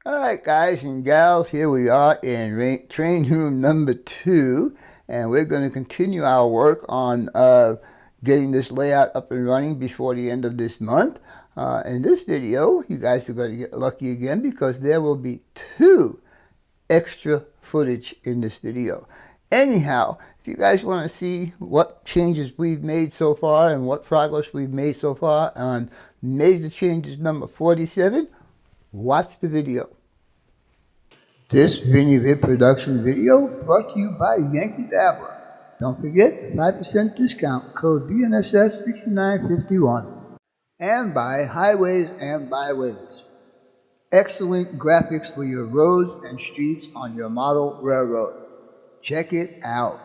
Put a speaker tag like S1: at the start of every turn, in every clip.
S1: Alright guys and gals, here we are in train room number 2, and we're going to continue our work on getting this layout up and running before the end of this month. In this video, you guys are going to get lucky again because there will be 2 extra footage in this video. Anyhow, if you guys want to see what changes we've made so far and what progress we've made so far on major changes number 47, watch the video. This Vinny Vid production video brought to you by Yankee Dabbler. Don't forget the 5% discount code BNSF 6951. And by Highways and Byways. Excellent graphics for your roads and streets on your model railroad. Check it out.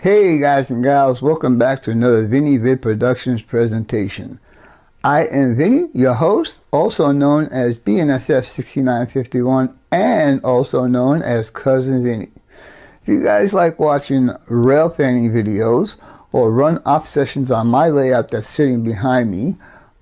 S1: Hey guys and gals, welcome back to another Vinny Vid Productions presentation. I am Vinny, your host, also known as BNSF 6951 and also known as Cousin Vinny. If you guys like watching rail fanning videos or run-off sessions on my layout that's sitting behind me,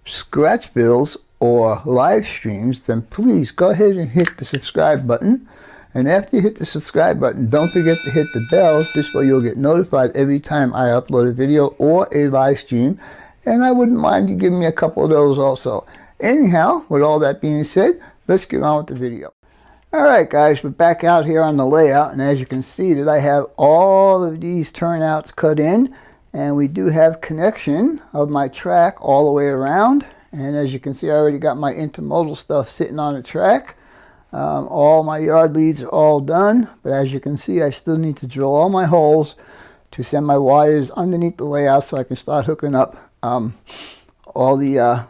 S1: scratch builds, or live streams, then please go ahead and hit the subscribe button. And after you hit the subscribe button, don't forget to hit the bell. This way you'll get notified every time I upload a video or a live stream. And I wouldn't mind you giving me a couple of those also. Anyhow, with all that being said, let's get on with the video. Alright guys, we're back out here on the layout, and as you can see that I have all of these turnouts cut in, and we do have connection of my track all the way around. And as you can see, I already got my intermodal stuff sitting on the track. All my yard leads are all done, but as you can see, I still need to drill all my holes to send my wires underneath the layout so I can start hooking up all the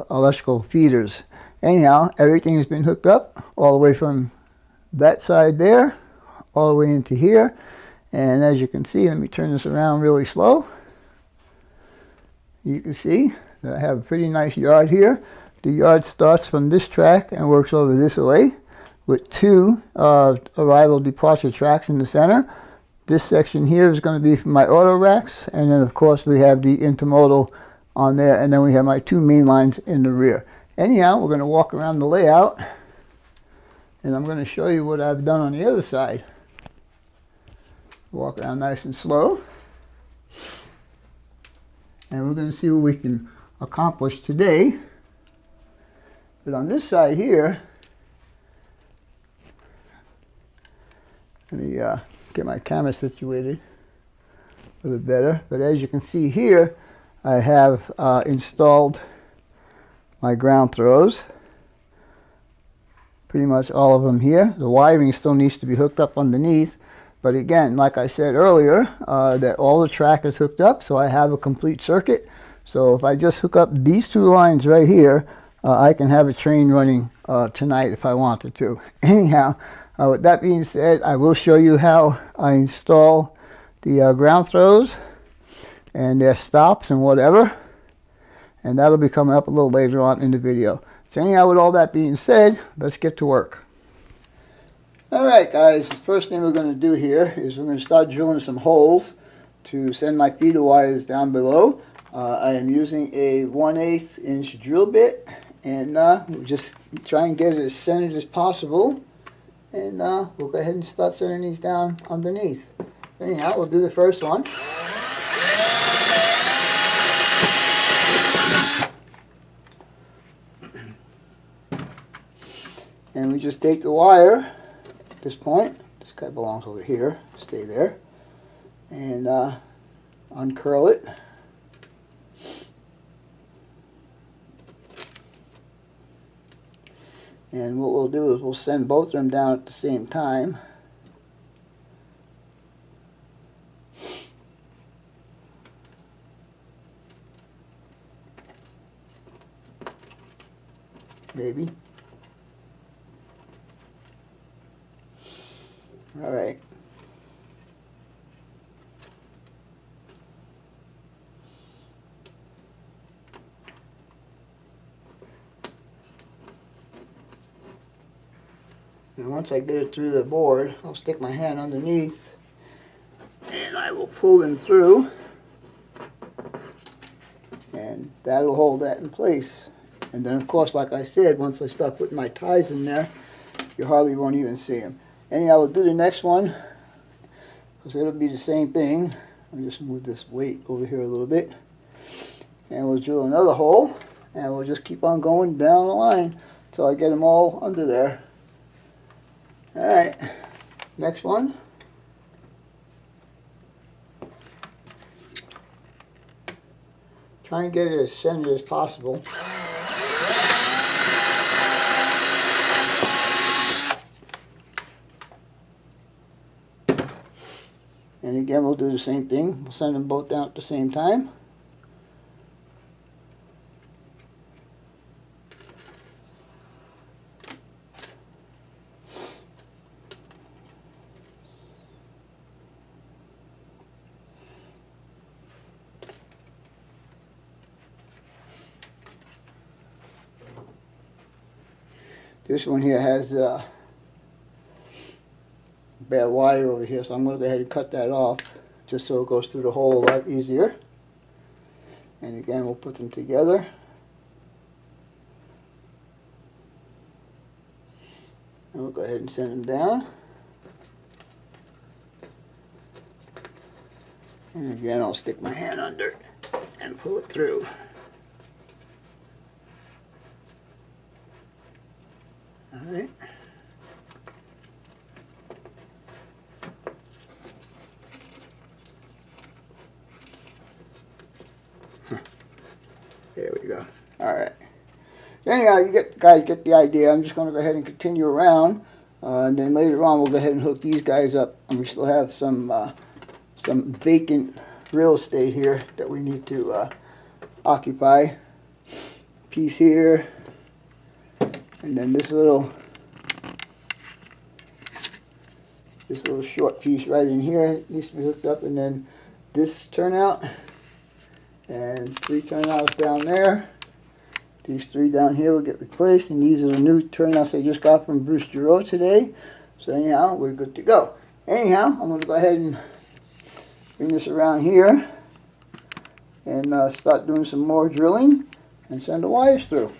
S1: electrical feeders. Anyhow, everything has been hooked up all the way from that side there all the way into here. And as you can see, let me turn this around really slow. You can see that I have a pretty nice yard here. The yard starts from this track and works over this way with 2 arrival departure tracks in the center. This section here is going to be for my auto racks, and then of course we have the intermodal on there, and then we have my 2 main lines in the rear. Anyhow, we're going to walk around the layout, and I'm going to show you what I've done on the other side. Walk around nice and slow, and we're going to see what we can accomplish today. But on this side here, let me get my camera situated a little bit better. But as you can see here, I have installed my ground throws. Pretty much all of them here. The wiring still needs to be hooked up underneath. But again, like I said earlier, that all the track is hooked up, so I have a complete circuit. So if I just hook up these 2 lines right here, I can have a train running tonight if I wanted to. Anyhow, with that being said, I will show you how I install the ground throws and their stops and whatever. And that'll be coming up a little later on in the video. So anyhow, with all that being said, let's get to work. Alright guys, the first thing we're going to do here is we're going to start drilling some holes to send my feeder wires down below. I am using a 1/8 inch drill bit, and we'll just try and get it as centered as possible, and we'll go ahead and start centering these down underneath. Anyhow, we'll do the first one. And we just take the wire at this point. This guy belongs over here, stay there, and uncurl it. And what we'll do is we'll send both of them down at the same time. Maybe. All right. And once I get it through the board, I'll stick my hand underneath and I will pull them through, and that'll hold that in place. And then of course, like I said, once I start putting my ties in there, you hardly won't even see them. Anyhow, we'll do the next one, because it'll be the same thing. I'll just move this weight over here a little bit. And we'll drill another hole, and we'll just keep on going down the line until I get them all under there. Alright, next one. Try and get it as centered as possible. And again, we'll do the same thing. We'll send them both down at the same time. This one here has bad wire over here, so I'm going to go ahead and cut that off just so it goes through the hole a lot easier. And again, we'll put them together. And we'll go ahead and send them down. And again, I'll stick my hand under and pull it through. Alright. There we go. Alright. Anyhow, you guys get the idea. I'm just going to go ahead and continue around. And then later on, we'll go ahead and hook these guys up. And we still have some vacant real estate here that we need to occupy. Piece here. And then this little short piece right in here needs to be hooked up, and then this turnout, and 3 turnouts down there. These 3 down here will get replaced, and these are the new turnouts I just got from Bruce Giroux today. So anyhow, we're good to go. Anyhow, I'm going to go ahead and bring this around here and start doing some more drilling and send the wires through.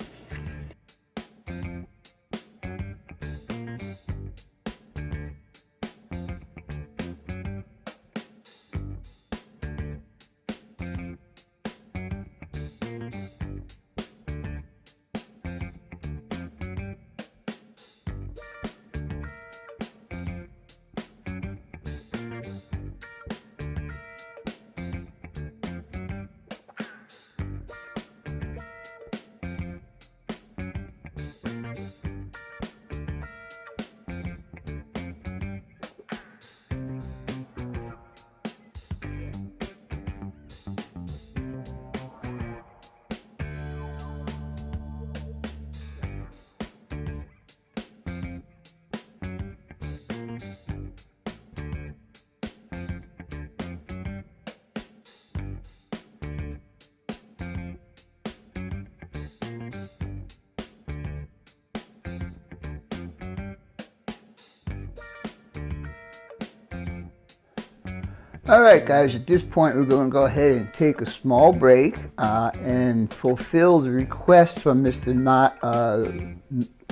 S1: Alright guys, at this point we're going to go ahead and take a small break and fulfill the request from Mr.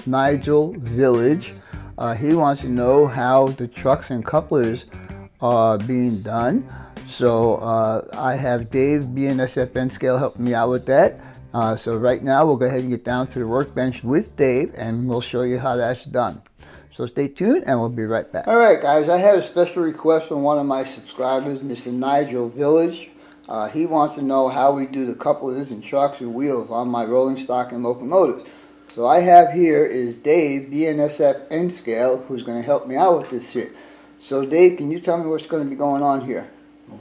S1: Nigel Village. He wants to know how the trucks and couplers are being done. So I have Dave, BNSF N Scale, helping me out with that. So right now we'll go ahead and get down to the workbench with Dave and we'll show you how that's done. So stay tuned and we'll be right back. Alright guys, I had a special request from one of my subscribers, Mr. Nigel Village. He wants to know how we do the couplers and trucks and wheels on my rolling stock and locomotives. So I have here is Dave, BNSF N Scale, who's going to help me out with this shit. So Dave, can you tell me what's going to be going on here?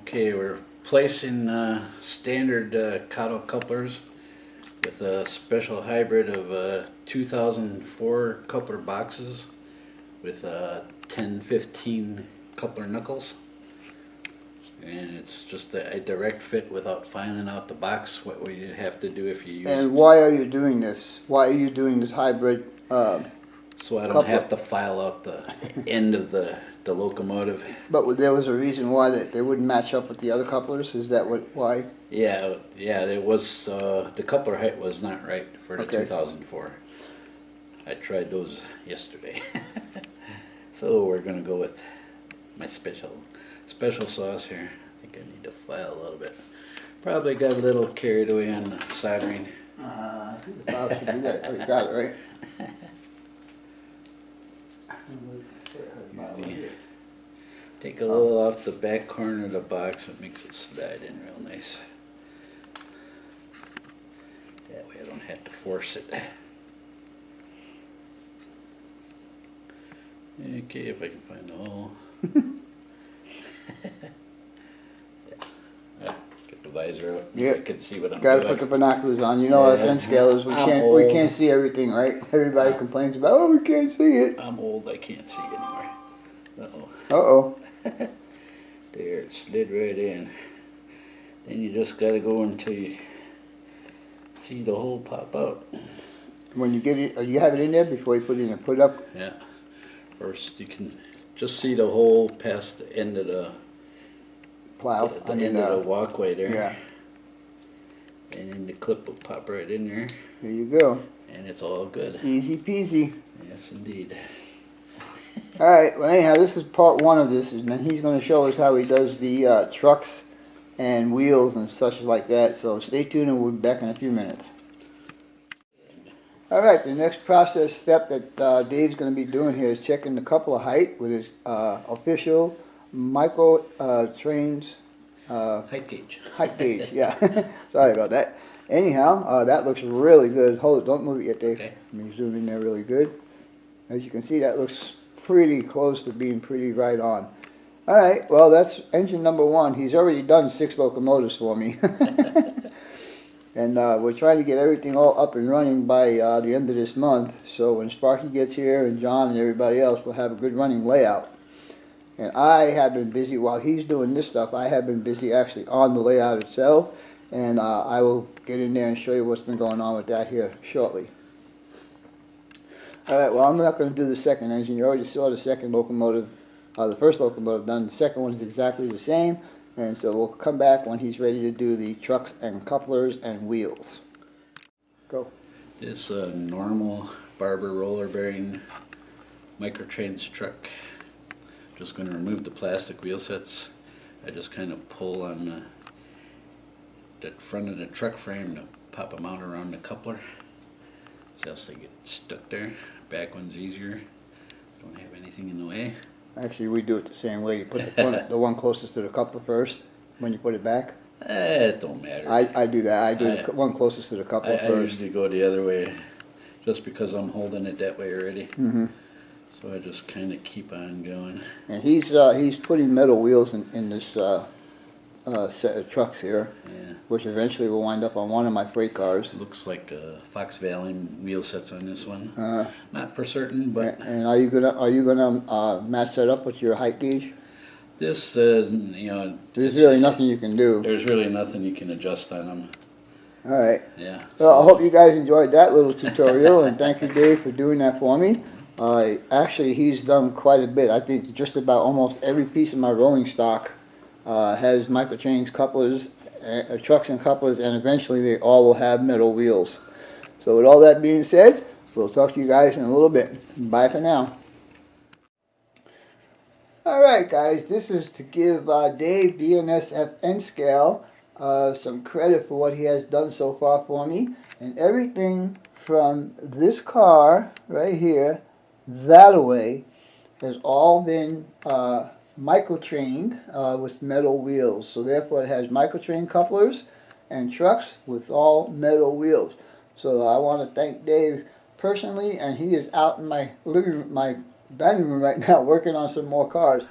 S2: Okay, we're placing standard Cotto couplers with a special hybrid of 2004 coupler boxes with 10-15 coupler knuckles, and it's just a direct fit without filing out the box, what we have to do if you use.
S1: And why are you doing this? Why are you doing this hybrid?
S2: So So I don't
S1: Coupler.
S2: have to file out the end of the locomotive.
S1: But there was a reason why that they wouldn't match up with the other couplers? Is that why?
S2: Yeah, it was, the coupler height was not right for the
S1: Okay.
S2: 2004. I tried those yesterday. So we're gonna go with my special sauce here. I think I need to file a little bit. Probably got a little carried away on the soldering.
S1: I think the file should do that. Oh, you got it, right?
S2: Maybe take a little off the back corner of the box. It makes it slide in real nice. That way I don't have to force it. Okay, if I can find the hole. Yeah. Get the visor up.
S1: Yeah.
S2: I can see what I'm
S1: Got to
S2: doing.
S1: put the binoculars on. You know us
S2: Yeah.
S1: end scalers, we
S2: I'm
S1: can't
S2: old.
S1: see everything, right? Everybody complains about, oh, we can't see it.
S2: I'm old, I can't see anymore. Uh-oh.
S1: Uh-oh.
S2: There, it slid right in. Then you just gotta go until you see the hole pop out.
S1: When you get it, you have it in there before you put it in and put it up.
S2: Yeah. First you can just see the hole past the end of the
S1: Plow.
S2: the end of the walkway there.
S1: Yeah.
S2: And then the clip will pop right in there,
S1: There you go.
S2: and it's all good.
S1: Easy peasy.
S2: Yes, indeed.
S1: All right. Well, anyhow, this is part one of this, and then he's going to show us how he does the trucks and wheels and such like that. So stay tuned, and we'll be back in a few minutes. All right. The next process step that Dave's going to be doing here is checking the coupler height with his official micro trains
S2: Height gauge.
S1: height gauge. Yeah. Sorry about that. Anyhow, that looks really good. Hold it. Don't move it yet, Dave.
S2: Okay.
S1: Let me zoom in there really good. As you can see, that looks pretty close to being pretty right on. All right, well, that's engine number one. He's already done 6 locomotives for me. And we're trying to get everything all up and running by the end of this month. So when Sparky gets here and John and everybody else, we'll have a good running layout. And I have been busy while he's doing this stuff. I have been busy actually on the layout itself. And I will get in there and show you what's been going on with that here shortly. All right, well, I'm not going to do the second engine. You already saw the second locomotive, the first locomotive done. The second one is exactly the same. And so we'll come back when he's ready to do the trucks and couplers and wheels. Go.
S2: This normal Barber roller bearing microtrains truck. Just going to remove the plastic wheel sets. I just kind of pull on the front of the truck frame to pop them out around the coupler. So else they get stuck there. Back one's easier. Don't have anything in the way.
S1: Actually, we do it the same way. You put the front, the one closest to the coupler first when you put it back.
S2: It don't matter.
S1: I do that. I do the one closest to the coupler
S2: I
S1: first.
S2: usually go the other way, just because I'm holding it that way already.
S1: Mm-hmm.
S2: So I just kind of keep on going.
S1: And he's putting metal wheels in this set of trucks here,
S2: Yeah.
S1: which eventually will wind up on one of my freight cars.
S2: Looks like Fox Valley wheel sets on this one.
S1: Uh,
S2: Not for certain, but
S1: and are you gonna match that up with your height gauge?
S2: this
S1: There's really nothing you can do.
S2: There's really nothing you can adjust on them.
S1: All right.
S2: Yeah.
S1: Well, I hope you guys enjoyed that little tutorial, and thank you, Dave, for doing that for me. Actually, he's done quite a bit. I think just about almost every piece of my rolling stock has microtrains, couplers, trucks and couplers, and eventually they all will have metal wheels. So with all that being said, we'll talk to you guys in a little bit. Bye for now. Alright guys, this is to give Dave, BNSF N-Scale, some credit for what he has done so far for me. And everything from this car right here, that away, has all been microtrained with metal wheels. So therefore it has microtrain couplers and trucks with all metal wheels. So I want to thank Dave personally, and he is out in my dining room right now working on some more cars.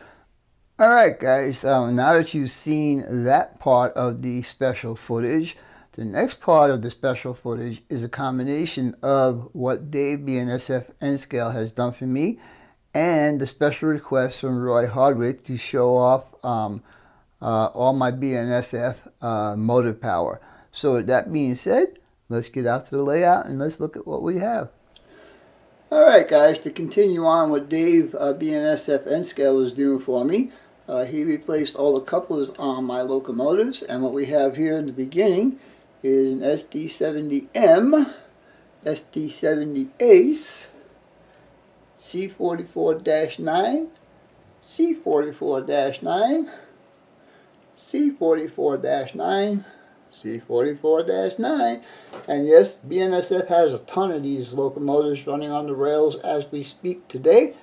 S1: Alright guys, now that you've seen that part of the special footage, the next part of the special footage is a combination of what Dave BNSF N-Scale has done for me and the special request from Roy Hardwick to show off all my BNSF motive power. So with that being said, let's get out to the layout and let's look at what we have. Alright guys, to continue on what Dave BNSF N-Scale is doing for me, he replaced all the couplers on my locomotives, and what we have here in the beginning is an SD70M, SD70 Ace, C44-9, C44-9, C44-9, C44-9, and yes, BNSF has a ton of these locomotives running on the rails as we speak today.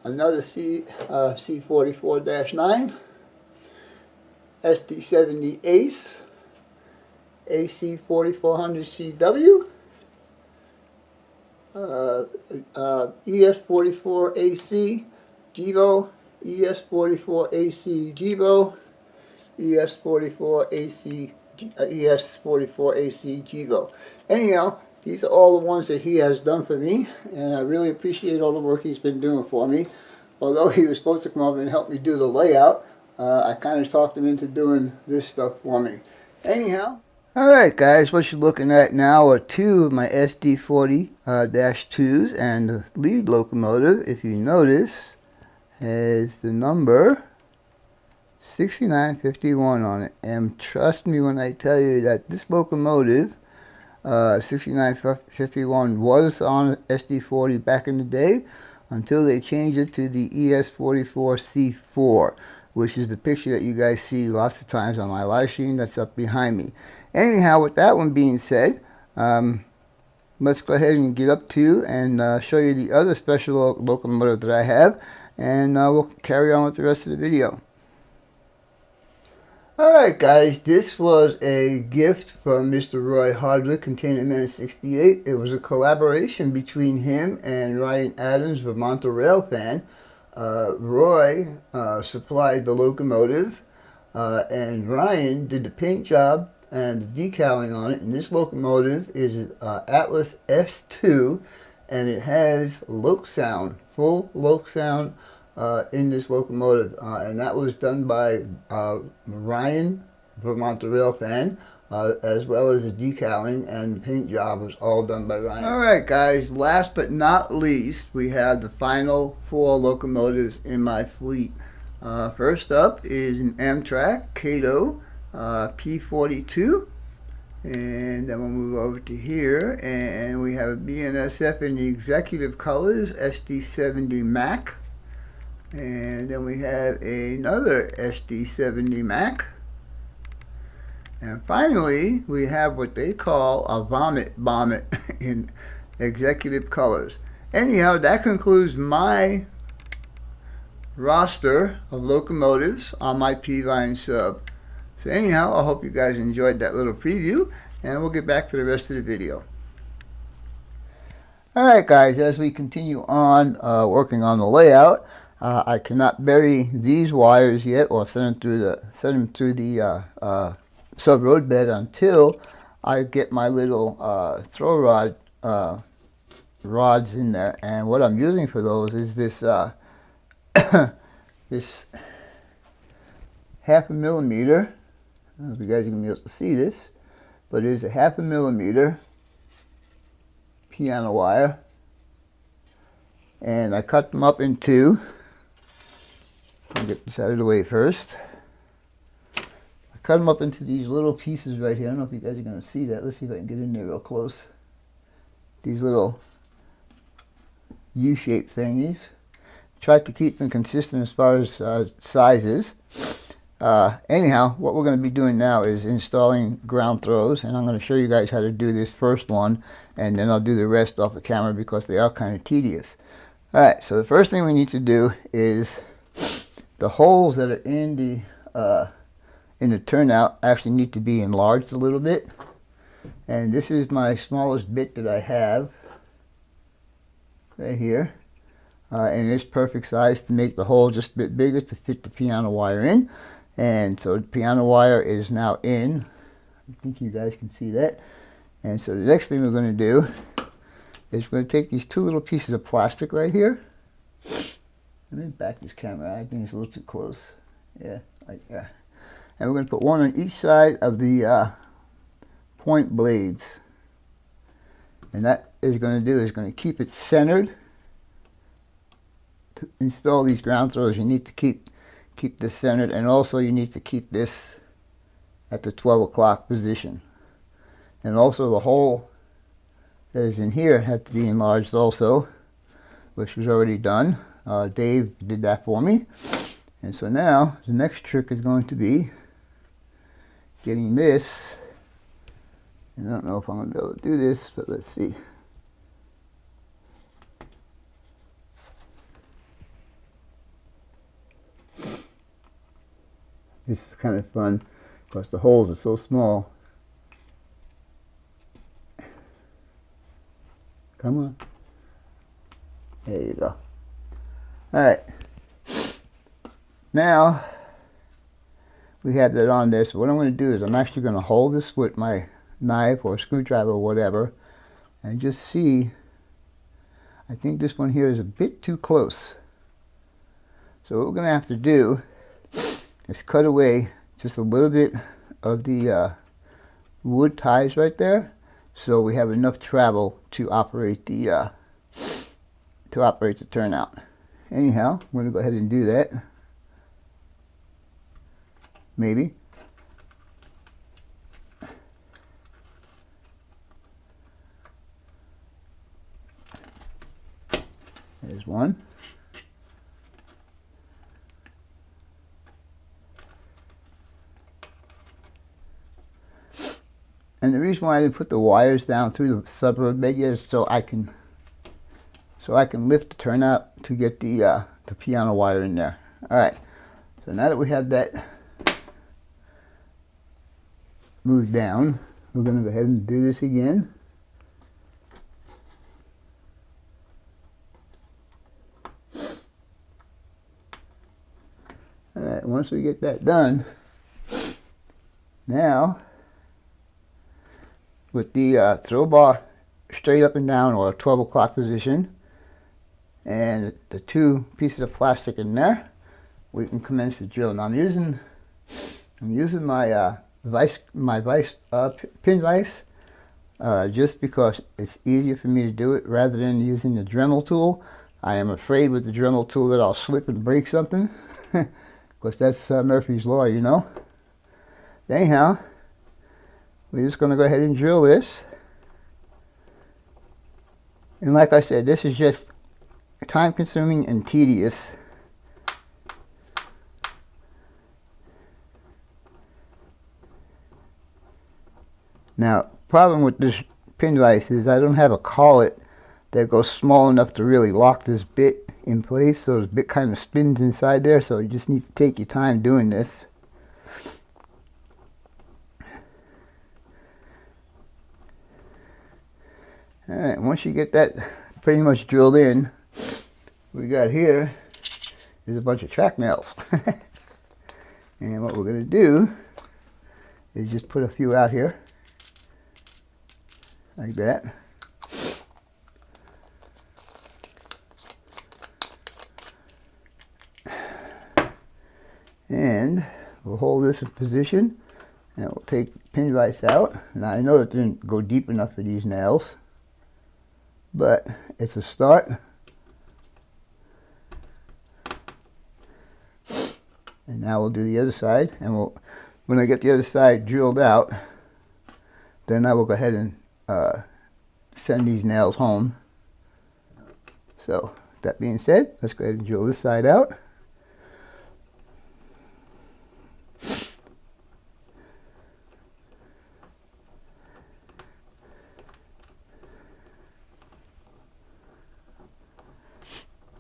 S1: Another C44-9, SD70 Ace, AC4400CW, ES44AC GEVO, ES44AC GEVO, ES44AC GEVO. Anyhow, these are all the ones that he has done for me, and I really appreciate all the work he's been doing for me. Although he was supposed to come over and help me do the layout, I kind of talked him into doing this stuff for me. Anyhow, alright guys, what you're looking at now are two of my SD40-2s, and the lead locomotive, if you notice, has the number 6951 on it. And trust me when I tell you that this locomotive, 6951, was on SD40 back in the day until they changed it to the ES44C4, which is the picture that you guys see lots of times on my live stream that's up behind me. Anyhow, with that one being said, let's go ahead and get up to and show you the other special locomotive that I have, and we'll carry on with the rest of the video. Alright guys, this was a gift from Mr. Roy Hardwick, Containment Man 68. It was a collaboration between him and Ryan Adams, Vermonter Rail fan. Roy supplied the locomotive, and Ryan did the paint job and the decaling on it. And this locomotive is an Atlas S2, and it has loc sound, full loc sound in this locomotive, and that was done by Ryan, Vermonter Rail fan, as well as the decaling, and the paint job was all done by Ryan. Alright guys, last but not least, we have the final 4 locomotives in my fleet. First up is an Amtrak Cato P42, and then we'll move over to here, and we have a BNSF in the executive colors, SD70 Mac. And then we have another SD70 Mac. And finally, we have what they call a Vomit in executive colors. Anyhow, that concludes my roster of locomotives on my P-Vine sub. So anyhow, I hope you guys enjoyed that little preview, and we'll get back to the rest of the video. Alright guys, as we continue on working on the layout, I cannot bury these wires yet, or send them through the sub road bed until I get my little throw rod rods in there. And what I'm using for those is this this 1/2 millimeter. I don't know if you guys are gonna be able to see this, but it is a 1/2 millimeter piano wire, and I cut them up in 2. I'll get this out of the way first. I cut them up into these little pieces right here. I don't know if you guys are going to see that. Let's see if I can get in there real close. These little U-shaped thingies. Try to keep them consistent as far as sizes. Anyhow, what we're going to be doing now is installing ground throws, and I'm going to show you guys how to do this first one, and then I'll do the rest off the camera because they are kind of tedious. Alright, so the first thing we need to do is the holes that are in the turnout actually need to be enlarged a little bit, and this is my smallest bit that I have right here, and it's perfect size to make the hole just a bit bigger to fit the piano wire in. And so the piano wire is now in. I think you guys can see that. And so the next thing we're going to do is we're going to take these 2 little pieces of plastic right here. Let me back this camera. I think it's a little too close. Yeah, like that. And we're going to put one on each side of the point blades. And that is going to do is going to keep it centered to install these ground throws, you need to keep this centered, and also you need to keep this at the 12 o'clock position. And also the hole that is in here had to be enlarged also, which was already done. Dave did that for me. And so now the next trick is going to be getting this, and I don't know if I'm going to be able to do this, but let's see. This is kind of fun because the holes are so small. Come on. There you go. Alright. Now we have that on there. So what I'm going to do is I'm actually going to hold this with my knife or screwdriver or whatever and just see. I think this one here is a bit too close. So what we're going to have to do is cut away just a little bit of the wood ties right there, so we have enough travel to operate the turnout. Anyhow, I'm going to go ahead and do that. Maybe. There's one. And the reason why I didn't put the wires down through the subroad bed yet is so I can lift the turnout to get the piano wire in there. All right. So now that we have that moved down, we're going to go ahead and do this again. All right. Once we get that done, now, with the throw bar straight up and down, or 12 o'clock position, and the two pieces of plastic in there, we can commence the drill. Now I'm using my pin vise just because it's easier for me to do it rather than using the Dremel tool. I am afraid with the Dremel tool that I'll slip and break something, because that's Murphy's Law, you know. Anyhow, we're just going to go ahead and drill this. And like I said, this is just time consuming and tedious. Now, problem with this pin vise is I don't have a collet that goes small enough to really lock this bit in place, so the bit kind of spins inside there, so you just need to take your time doing this. Alright, once you get that pretty much drilled in, we got here is a bunch of track nails. And what we're going to do is just put a few out here, like that. And we'll hold this in position, and we'll take the pin vise out. Now I know it didn't go deep enough for these nails, but it's a start. And now we'll do the other side, and when I get the other side drilled out, then I will go ahead and send these nails home. So that being said, let's go ahead and drill this side out.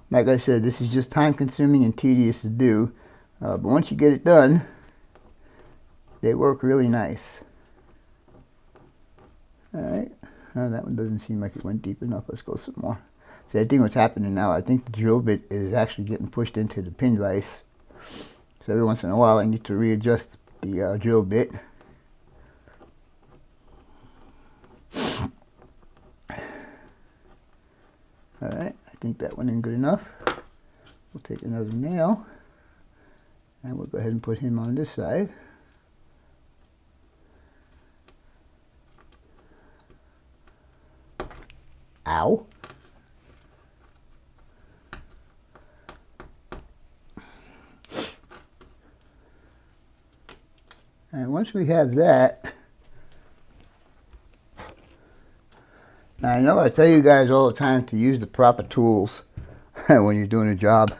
S1: Like I said, this is just time consuming and tedious to do, but once you get it done, they work really nice. Alright, that one doesn't seem like it went deep enough. Let's go some more. See, I think what's happening now, I think the drill bit is actually getting pushed into the pin vise. So every once in a while I need to readjust the drill bit. Alright, I think that went in good enough. We'll take another nail, and we'll go ahead and put him on this side. Ow. And once we have that, now I know I tell you guys all the time to use the proper tools when you're doing a job.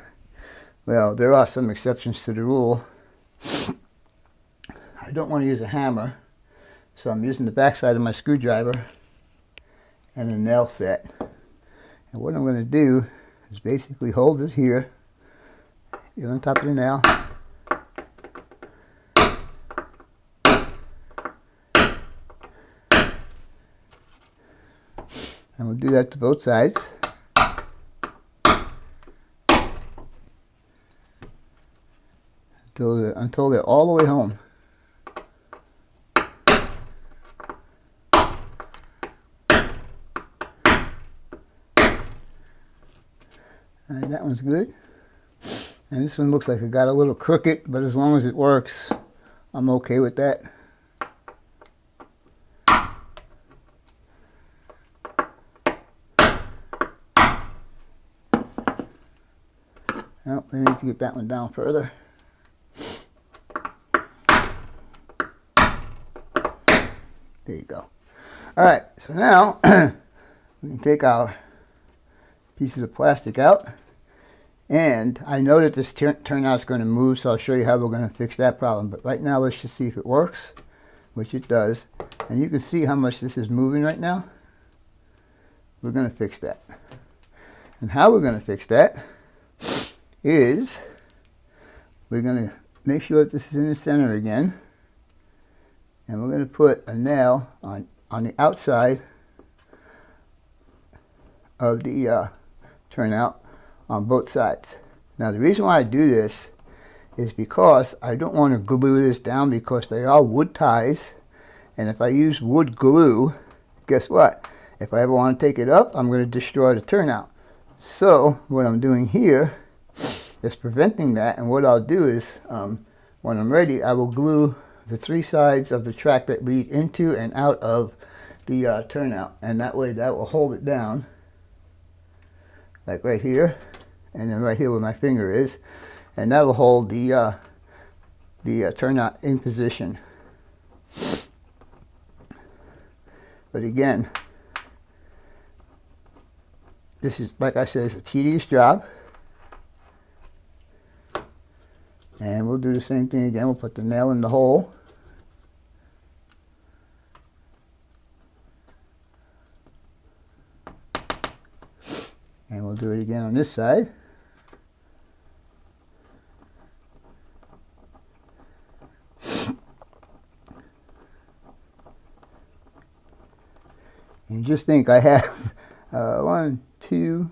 S1: Well, there are some exceptions to the rule. I don't want to use a hammer, so I'm using the backside of my screwdriver and a nail set. And what I'm going to do is basically hold it here, get on top of the nail, and we'll do that to both sides. Until they're all the way home. Alright, that one's good. And this one looks like it got a little crooked, but as long as it works, I'm okay with that. Oh, we need to get that one down further. There you go. Alright, so now we can take our pieces of plastic out. And I know that this turnout is going to move, so I'll show you how we're going to fix that problem. But right now, let's just see if it works, which it does. And you can see how much this is moving right now. We're going to fix that. And how we're going to fix that is we're going to make sure that this is in the center again. And we're going to put a nail on the outside of the turnout on both sides. Now the reason why I do this is because I don't want to glue this down, because they are wood ties, and if I use wood glue, guess what? If I ever want to take it up, I'm going to destroy the turnout. So what I'm doing here is preventing that, and what I'll do is when I'm ready, I will glue the three sides of the track that lead into and out of the turnout, and that way that will hold it down, like right here, and then right here where my finger is, and that will hold the turnout in position. But again, this is, like I said, it's a tedious job. And we'll do the same thing again. We'll put the nail in the hole. And we'll do it again on this side. And just think, I have 1, 2,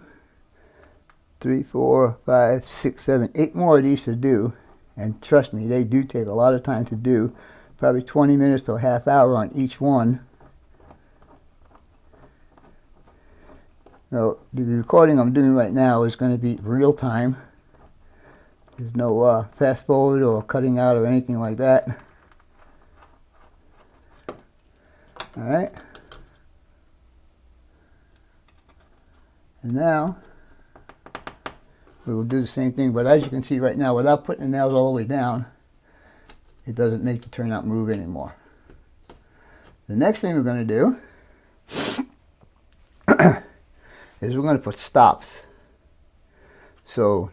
S1: 3, 4, 5, 6, 7, 8 more of these to do. And trust me, they do take a lot of time to do. Probably 20 minutes to a half hour on each one. So the recording I'm doing right now is going to be real time. There's no fast forward or cutting out or anything like that. Alright. And now we will do the same thing, but as you can see right now, without putting the nails all the way down, it doesn't make the turnout move anymore. The next thing we're going to do is we're going to put stops. So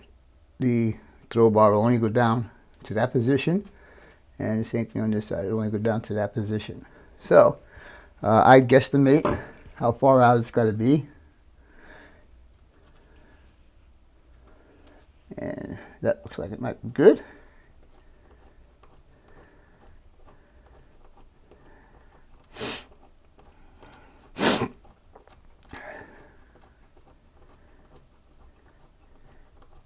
S1: the throw bar will only go down to that position, and the same thing on this side, it'll only go down to that position. So I guesstimate how far out it's got to be. And that looks like it might be good.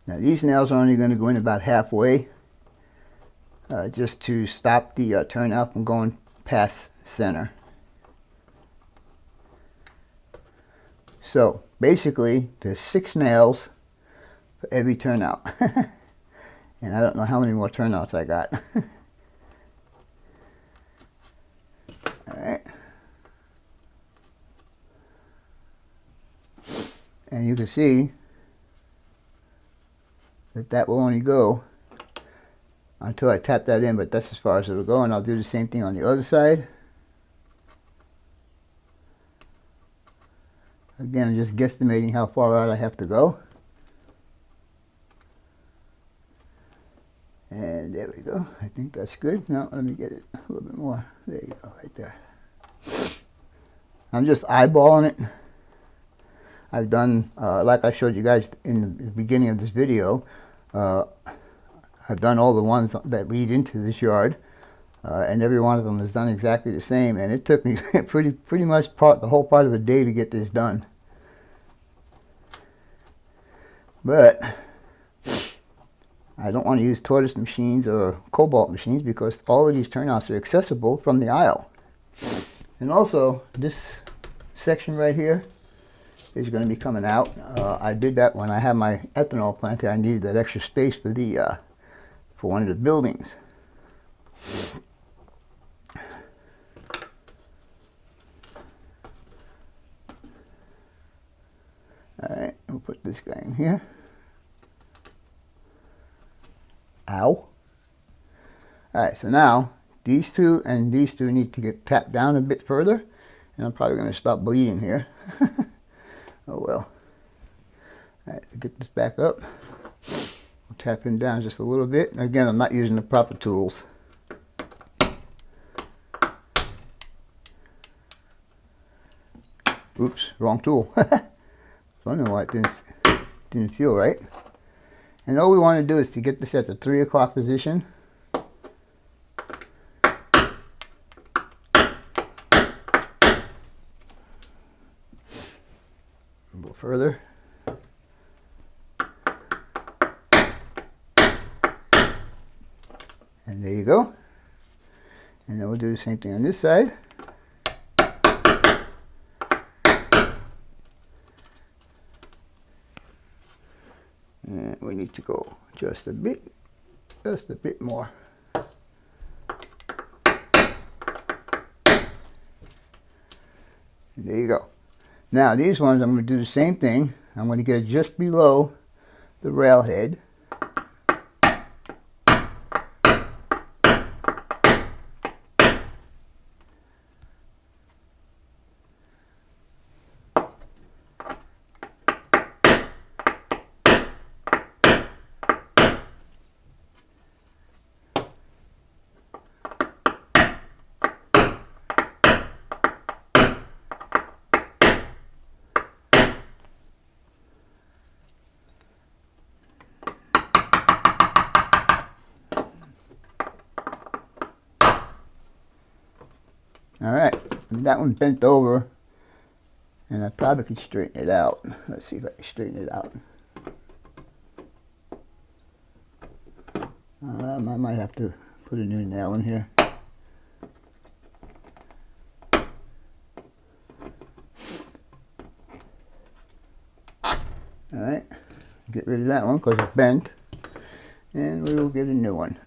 S1: Now these nails are only going to go in about halfway, just to stop the turnout from going past center. So basically there's 6 nails for every turnout. And I don't know how many more turnouts I got. Alright. And you can see that will only go until I tap that in, but that's as far as it'll go. And I'll do the same thing on the other side. Again, I'm just guesstimating how far out I have to go. And there we go. I think that's good. Now let me get it a little bit more. There you go, right there. I'm just eyeballing it. I've done, like I showed you guys in the beginning of this video, I've done all the ones that lead into this yard, and every one of them is done exactly the same. And it took me pretty much the whole part of a day to get this done. But I don't want to use tortoise machines or cobalt machines because all of these turnouts are accessible from the aisle. And also, this section right here is going to be coming out. I did that when I had my ethanol plant there. I needed that extra space for the for one of the buildings. All right, we'll put this guy in here. Ow. Alright, so now these two and these two need to get tapped down a bit further, and I'm probably going to stop bleeding here. Oh well. Alright, to get this back up, we'll tap him down just a little bit. And again, I'm not using the proper tools. Oops, wrong tool. So I don't know why it didn't feel right. And all we want to do is to get this at the 3 o'clock position. A little further. And there you go. And then we'll do the same thing on this side. And we need to go just a bit more. And there you go. Now these ones I'm going to do the same thing. I'm going to get just below the rail head. Alright, that one bent over, and I probably could straighten it out. Let's see if I can straighten it out. I might have to put a new nail in here. Alright, get rid of that one because it's bent, and we will get a new one.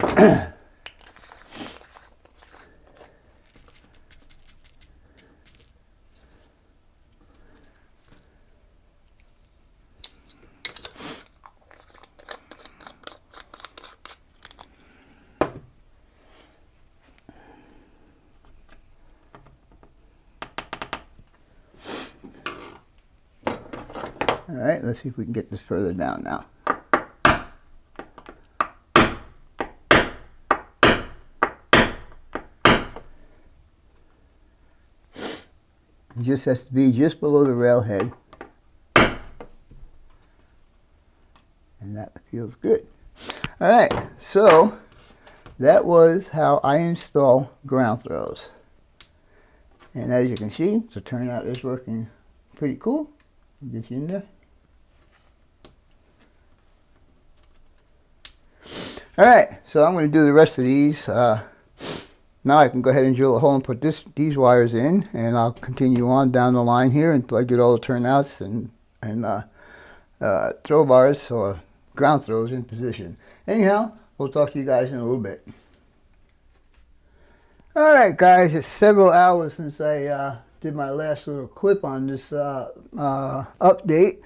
S1: Alright, let's see if we can get this further down now. It just has to be just below the rail head. And that feels good. Alright, so that was how I install ground throws. And as you can see, the turnout is working pretty cool. Get you in there. Alright, so I'm going to do the rest of these. Now I can go ahead and drill a hole and put these wires in, and I'll continue on down the line here until I get all the turnouts and throw bars or ground throws in position. Anyhow, we'll talk to you guys in a little bit. Alright guys, it's several hours since I did my last little clip on this update.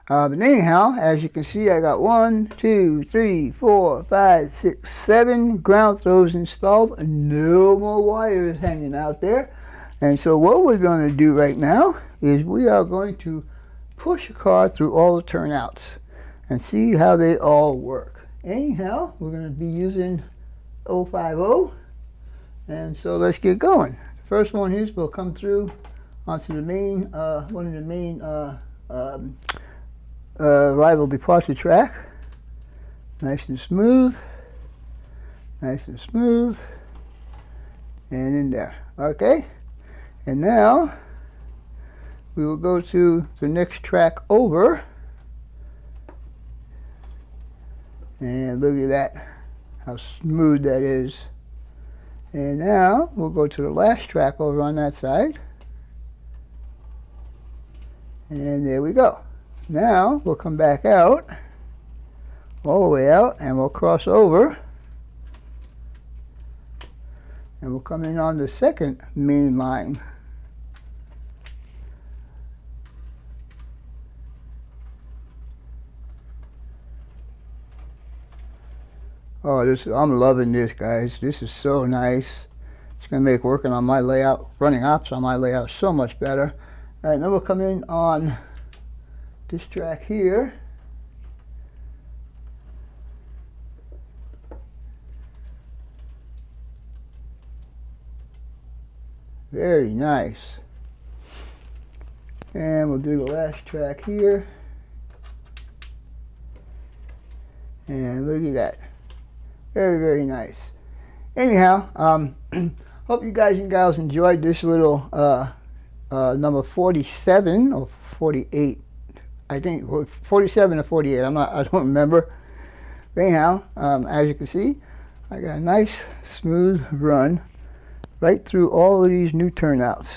S1: But anyhow, as you can see, I got 1, 2, 3, 4, 5, 6, 7 ground throws installed. No more wires hanging out there. And so what we're going to do right now is we are going to push a car through all the turnouts and see how they all work. Anyhow, we're going to be using 050. And so let's get going. The first one here will come through onto the main, one of the main arrival departure track. Nice and smooth. Nice and smooth. And in there. Okay. And now we will go to the next track over. And look at that. How smooth that is. And now we'll go to the last track over on that side. And there we go. Now we'll come back out, all the way out, and we'll cross over. And we'll come in on the second main line. Oh, I'm loving this, guys. This is so nice. It's going to make working on my layout, running ops on my layout, so much better. All right, now we'll come in on this track here. Very nice. And we'll do the last track here. And look at that. Very, very nice. Anyhow, hope you guys and gals enjoyed this little number 47 or 48. I think 47 or 48. I don't remember. But anyhow, as you can see, I got a nice smooth run right through all of these new turnouts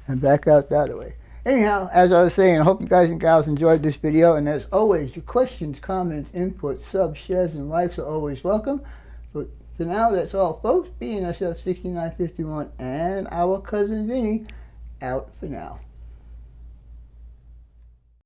S1: and back out that way. Anyhow, as I was saying, I hope you guys and gals enjoyed this video, and as always, your questions, comments, input, subs, shares, and likes are always welcome. But for now, that's all, folks. BNSF 6951 and our cousin Vinny out for now.